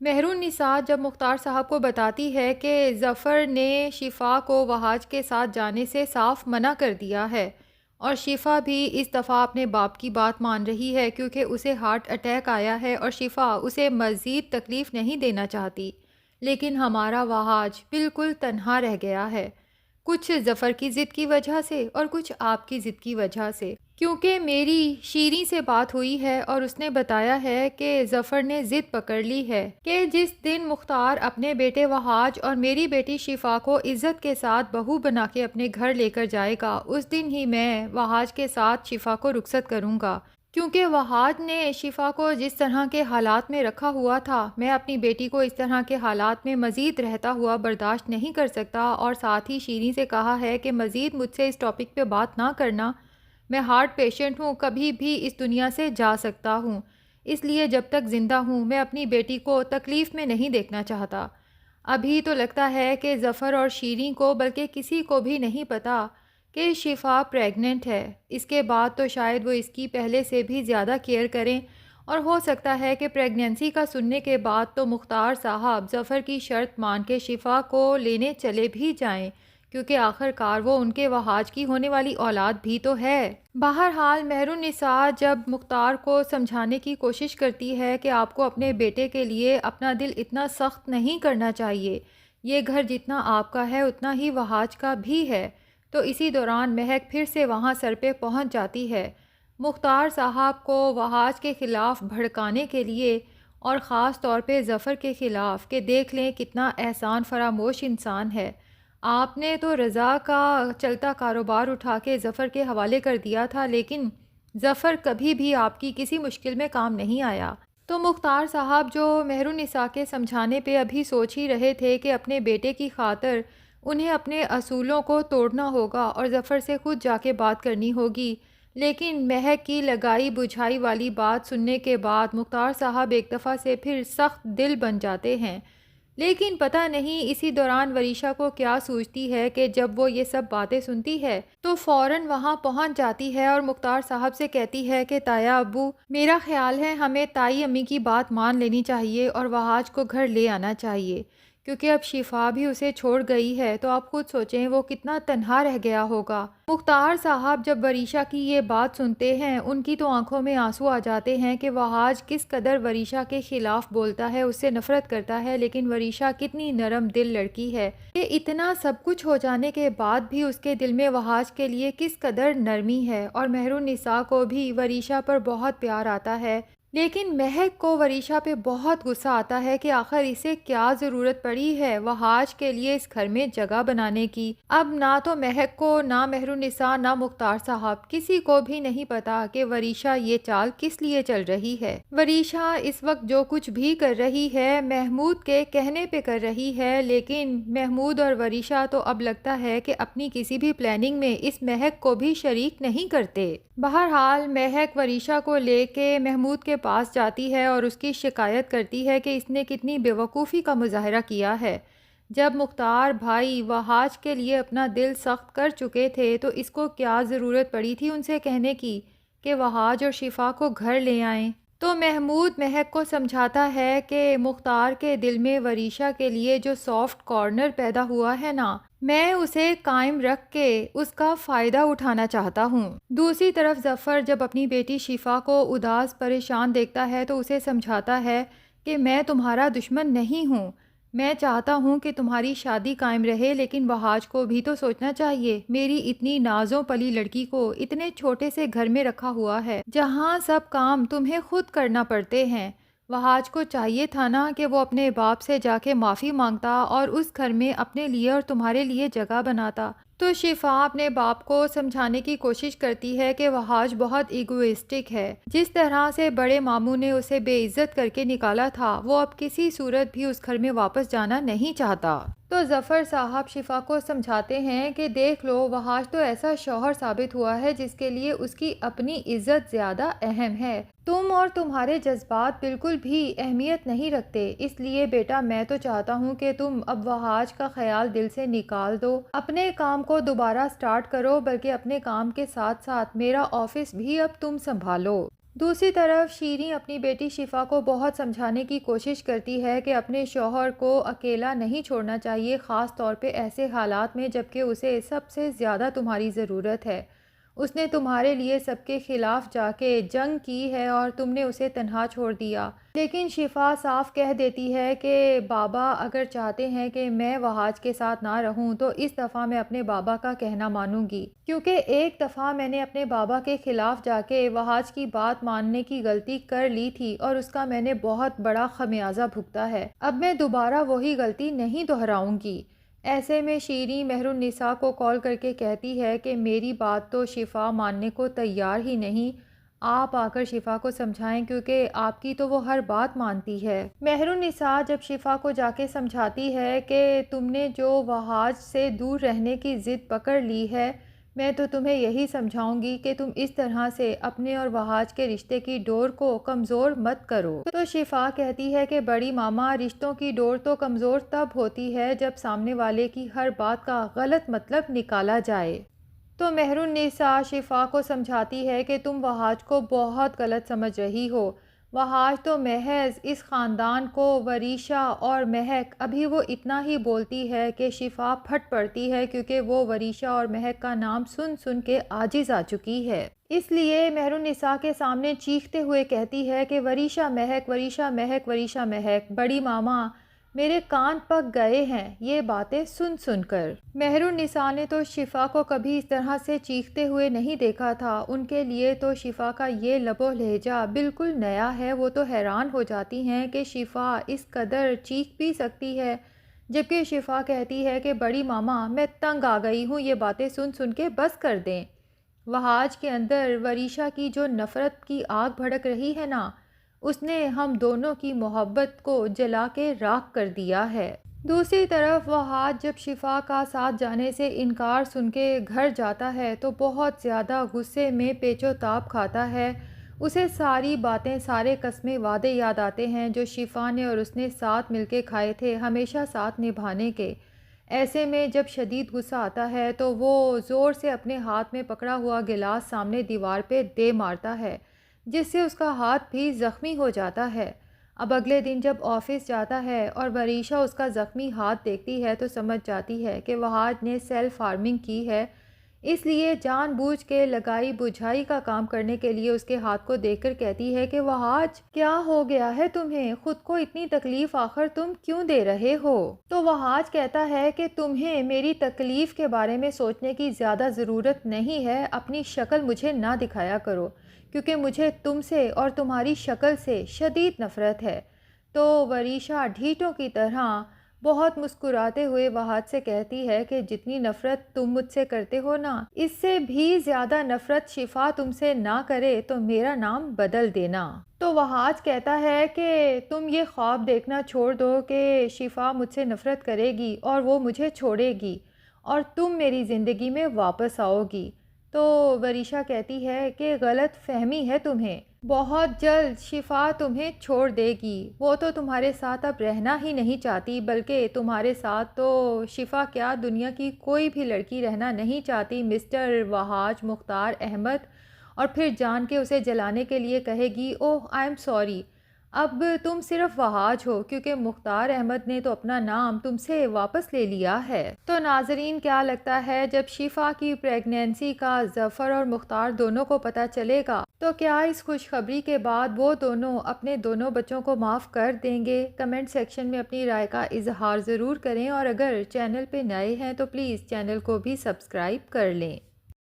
مہر النساء جب مختار صاحب کو بتاتی ہے کہ ظفر نے شفا کو وہاج کے ساتھ جانے سے صاف منع کر دیا ہے اور شفا بھی اس دفعہ اپنے باپ کی بات مان رہی ہے کیونکہ اسے ہارٹ اٹیک آیا ہے اور شفا اسے مزید تکلیف نہیں دینا چاہتی، لیکن ہمارا وہاج بالکل تنہا رہ گیا ہے، کچھ ظفر کی ضد کی وجہ سے اور کچھ آپ کی ضد کی وجہ سے، کیونکہ میری شیریں سے بات ہوئی ہے اور اس نے بتایا ہے کہ ظفر نے ضد پکڑ لی ہے کہ جس دن مختار اپنے بیٹے وہاج اور میری بیٹی شفا کو عزت کے ساتھ بہو بنا کے اپنے گھر لے کر جائے گا، اس دن ہی میں وہاج کے ساتھ شفا کو رخصت کروں گا، کیونکہ وہاج نے شفا کو جس طرح کے حالات میں رکھا ہوا تھا، میں اپنی بیٹی کو اس طرح کے حالات میں مزید رہتا ہوا برداشت نہیں کر سکتا، اور ساتھ ہی شیریں سے کہا ہے کہ مزید مجھ سے اس ٹاپک پہ بات نہ کرنا، میں ہارٹ پیشنٹ ہوں، کبھی بھی اس دنیا سے جا سکتا ہوں، اس لیے جب تک زندہ ہوں میں اپنی بیٹی کو تکلیف میں نہیں دیکھنا چاہتا۔ ابھی تو لگتا ہے کہ ظفر اور شیریں کو بلکہ کسی کو بھی نہیں پتا کہ شفا پریگننٹ ہے، اس کے بعد تو شاید وہ اس کی پہلے سے بھی زیادہ کیئر کریں، اور ہو سکتا ہے کہ پریگننسی کا سننے کے بعد تو مختار صاحب ظفر کی شرط مان کے شفا کو لینے چلے بھی جائیں، کیونکہ آخر کار وہ ان کے وہاج کی ہونے والی اولاد بھی تو ہے۔ بہرحال مہر النساء جب مختار کو سمجھانے کی کوشش کرتی ہے کہ آپ کو اپنے بیٹے کے لیے اپنا دل اتنا سخت نہیں کرنا چاہیے، یہ گھر جتنا آپ کا ہے اتنا ہی وہاج کا بھی ہے، تو اسی دوران مہک پھر سے وہاں سر پہ پہنچ جاتی ہے مختار صاحب کو وہاج کے خلاف بھڑکانے کے لیے، اور خاص طور پہ ظفر کے خلاف، کہ دیکھ لیں کتنا احسان فراموش انسان ہے، آپ نے تو رضا کا چلتا کاروبار اٹھا کے ظفر کے حوالے کر دیا تھا، لیکن ظفر کبھی بھی آپ کی کسی مشکل میں کام نہیں آیا۔ تو مختار صاحب جو مہر النساء کے سمجھانے پہ ابھی سوچ ہی رہے تھے کہ اپنے بیٹے کی خاطر انہیں اپنے اصولوں کو توڑنا ہوگا اور ظفر سے خود جا کے بات کرنی ہوگی، لیکن مہک کی لگائی بجھائی والی بات سننے کے بعد مختار صاحب ایک دفعہ سے پھر سخت دل بن جاتے ہیں، لیکن پتہ نہیں اسی دوران وریشا کو کیا سوچتی ہے کہ جب وہ یہ سب باتیں سنتی ہے تو فوراً وہاں پہنچ جاتی ہے اور مختار صاحب سے کہتی ہے کہ تایا ابو، میرا خیال ہے ہمیں تائی امی کی بات مان لینی چاہیے اور وہاج کو گھر لے آنا چاہیے، کیونکہ اب شفا بھی اسے چھوڑ گئی ہے تو آپ خود سوچیں وہ کتنا تنہا رہ گیا ہوگا۔ مختار صاحب جب وریشا کی یہ بات سنتے ہیں ان کی تو آنکھوں میں آنسو آ جاتے ہیں کہ وہاج کس قدر وریشا کے خلاف بولتا ہے، اس سے نفرت کرتا ہے، لیکن وریشا کتنی نرم دل لڑکی ہے کہ اتنا سب کچھ ہو جانے کے بعد بھی اس کے دل میں وہاج کے لیے کس قدر نرمی ہے، اور مہر النساء کو بھی وریشا پر بہت پیار آتا ہے، لیکن مہک کو وریشا پہ بہت غصہ آتا ہے کہ آخر اسے کیا ضرورت پڑی ہے وہاج کے لیے اس گھر میں جگہ بنانے کی۔ اب نہ تو مہک کو، نہ مہر النساء، نہ مختار صاحب، کسی کو بھی نہیں پتا کہ وریشا یہ چال کس لیے چل رہی ہے۔ وریشا اس وقت جو کچھ بھی کر رہی ہے محمود کے کہنے پہ کر رہی ہے، لیکن محمود اور وریشا تو اب لگتا ہے کہ اپنی کسی بھی پلاننگ میں اس مہک کو بھی شریک نہیں کرتے۔ بہرحال مہک وریشا کو لے کے محمود کے پاس جاتی ہے اور اس کی شکایت کرتی ہے کہ اس نے کتنی بیوقوفی کا مظاہرہ کیا ہے، جب مختار بھائی وہاج کے لیے اپنا دل سخت کر چکے تھے تو اس کو کیا ضرورت پڑی تھی ان سے کہنے کی کہ وہاج اور شفا کو گھر لے آئیں۔ تو محمود مہک کو سمجھاتا ہے کہ مختار کے دل میں وریشا کے لیے جو سافٹ کارنر پیدا ہوا ہے نا، میں اسے قائم رکھ کے اس کا فائدہ اٹھانا چاہتا ہوں۔ دوسری طرف ظفر جب اپنی بیٹی شفا کو اداس پریشان دیکھتا ہے تو اسے سمجھاتا ہے کہ میں تمہارا دشمن نہیں ہوں، میں چاہتا ہوں کہ تمہاری شادی قائم رہے، لیکن وہاج کو بھی تو سوچنا چاہیے، میری اتنی نازوں پلی لڑکی کو اتنے چھوٹے سے گھر میں رکھا ہوا ہے جہاں سب کام تمہیں خود کرنا پڑتے ہیں، وہاج کو چاہیے تھا نا کہ وہ اپنے باپ سے جا کے معافی مانگتا اور اس گھر میں اپنے لیے اور تمہارے لیے جگہ بناتا۔ تو شفا اپنے باپ کو سمجھانے کی کوشش کرتی ہے کہ وہاج بہت ایگوئسٹک ہے، جس طرح سے بڑے ماموں نے اسے بے عزت کر کے نکالا تھا وہ اب کسی صورت بھی اس گھر میں واپس جانا نہیں چاہتا۔ تو ظفر صاحب شفا کو سمجھاتے ہیں کہ دیکھ لو وہاج تو ایسا شوہر ثابت ہوا ہے جس کے لیے اس کی اپنی عزت زیادہ اہم ہے، تم اور تمہارے جذبات بالکل بھی اہمیت نہیں رکھتے، اس لیے بیٹا میں تو چاہتا ہوں کہ تم اب وہاج کا خیال دل سے نکال دو، اپنے کام کو دوبارہ سٹارٹ کرو، بلکہ اپنے کام کے ساتھ ساتھ میرا آفس بھی اب تم سنبھالو۔ دوسری طرف شیریں اپنی بیٹی شفا کو بہت سمجھانے کی کوشش کرتی ہے کہ اپنے شوہر کو اکیلا نہیں چھوڑنا چاہیے، خاص طور پہ ایسے حالات میں جبکہ اسے سب سے زیادہ تمہاری ضرورت ہے۔ اس نے تمہارے لیے سب کے خلاف جا کے جنگ کی ہے اور تم نے اسے تنہا چھوڑ دیا۔ لیکن شفا صاف کہہ دیتی ہے کہ بابا اگر چاہتے ہیں کہ میں وہاج کے ساتھ نہ رہوں تو اس دفعہ میں اپنے بابا کا کہنا مانوں گی، کیونکہ ایک دفعہ میں نے اپنے بابا کے خلاف جا کے وہاج کی بات ماننے کی غلطی کر لی تھی اور اس کا میں نے بہت بڑا خمیازہ بھگتا ہے۔ اب میں دوبارہ وہی غلطی نہیں دہراؤں گی۔ ایسے میں شیریں مہر النساء کو کال کر کے کہتی ہے کہ میری بات تو شفا ماننے کو تیار ہی نہیں، آپ آ کر شفا کو سمجھائیں کیونکہ آپ کی تو وہ ہر بات مانتی ہے۔ مہر النساء جب شفا کو جا کے سمجھاتی ہے کہ تم نے جو وہاج سے دور رہنے کی ضد پکڑ لی ہے، میں تو تمہیں یہی سمجھاؤں گی کہ تم اس طرح سے اپنے اور وہاج کے رشتے کی ڈور کو کمزور مت کرو۔ تو شفا کہتی ہے کہ بڑی ماما، رشتوں کی ڈور تو کمزور تب ہوتی ہے جب سامنے والے کی ہر بات کا غلط مطلب نکالا جائے۔ تو مہر النساء شفا کو سمجھاتی ہے کہ تم وہاج کو بہت غلط سمجھ رہی ہو۔ وہاج تو محض اس خاندان کو وریشہ اور مہک، ابھی وہ اتنا ہی بولتی ہے کہ شفا پھٹ پڑتی ہے کیونکہ وہ وریشہ اور مہک کا نام سن سن کے عاجز آ چکی ہے۔ اس لیے مہر النساء کے سامنے چیختے ہوئے کہتی ہے کہ وریشہ مہک، وریشہ مہک، وریشہ مہک، بڑی ماما میرے کان پک گئے ہیں یہ باتیں سن سن کر۔ مہر النساء نے تو شفا کو کبھی اس طرح سے چیختے ہوئے نہیں دیکھا تھا، ان کے لیے تو شفا کا یہ لب و لہجہ بالکل نیا ہے۔ وہ تو حیران ہو جاتی ہیں کہ شفا اس قدر چیخ بھی سکتی ہے، جبکہ شفا کہتی ہے کہ بڑی ماما میں تنگ آ گئی ہوں، یہ باتیں سن سن کے بس کر دیں۔ وہاج کے اندر وریشہ کی جو نفرت کی آگ بھڑک رہی ہے نا، اس نے ہم دونوں کی محبت کو جلا کے راکھ کر دیا ہے۔ دوسری طرف وہاج جب شفا کا ساتھ جانے سے انکار سن کے گھر جاتا ہے تو بہت زیادہ غصے میں پیچ و تاب کھاتا ہے۔ اسے ساری باتیں، سارے قسمیں وعدے یاد آتے ہیں جو شفا نے اور اس نے ساتھ مل کے کھائے تھے، ہمیشہ ساتھ نبھانے کے۔ ایسے میں جب شدید غصہ آتا ہے تو وہ زور سے اپنے ہاتھ میں پکڑا ہوا گلاس سامنے دیوار پہ دے مارتا ہے، جس سے اس کا ہاتھ بھی زخمی ہو جاتا ہے۔ اب اگلے دن جب آفس جاتا ہے اور وریشہ اس کا زخمی ہاتھ دیکھتی ہے تو سمجھ جاتی ہے کہ وہاج نے سیلف ہارمنگ کی ہے، اس لیے جان بوجھ کے لگائی بجھائی کا کام کرنے کے لیے اس کے ہاتھ کو دیکھ کر کہتی ہے کہ وہاج کیا ہو گیا ہے تمہیں، خود کو اتنی تکلیف آخر تم کیوں دے رہے ہو؟ تو وہاج کہتا ہے کہ تمہیں میری تکلیف کے بارے میں سوچنے کی زیادہ ضرورت نہیں ہے، اپنی شکل مجھے نہ دکھایا کرو کیونکہ مجھے تم سے اور تمہاری شکل سے شدید نفرت ہے۔ تو وریشہ ڈھیٹوں کی طرح بہت مسکراتے ہوئے وہاج سے کہتی ہے کہ جتنی نفرت تم مجھ سے کرتے ہو نا، اس سے بھی زیادہ نفرت شفا تم سے نہ کرے تو میرا نام بدل دینا۔ تو وہاج کہتا ہے کہ تم یہ خواب دیکھنا چھوڑ دو کہ شفا مجھ سے نفرت کرے گی اور وہ مجھے چھوڑے گی اور تم میری زندگی میں واپس آؤ گی۔ تو وریشہ کہتی ہے کہ غلط فہمی ہے تمہیں، بہت جلد شفا تمہیں چھوڑ دے گی، وہ تو تمہارے ساتھ اب رہنا ہی نہیں چاہتی، بلکہ تمہارے ساتھ تو شفا کیا دنیا کی کوئی بھی لڑکی رہنا نہیں چاہتی مسٹر وہاج مختار احمد، اور پھر جان کے اسے جلانے کے لیے کہے گی اوہ آئی ایم سوری، اب تم صرف وہاج ہو کیونکہ مختار احمد نے تو اپنا نام تم سے واپس لے لیا ہے۔ تو ناظرین کیا لگتا ہے جب شفا کی پریگنینسی کا ظفر اور مختار دونوں کو پتہ چلے گا تو کیا اس خوشخبری کے بعد وہ دونوں اپنے دونوں بچوں کو معاف کر دیں گے؟ کمنٹ سیکشن میں اپنی رائے کا اظہار ضرور کریں اور اگر چینل پہ نئے ہیں تو پلیز چینل کو بھی سبسکرائب کر لیں۔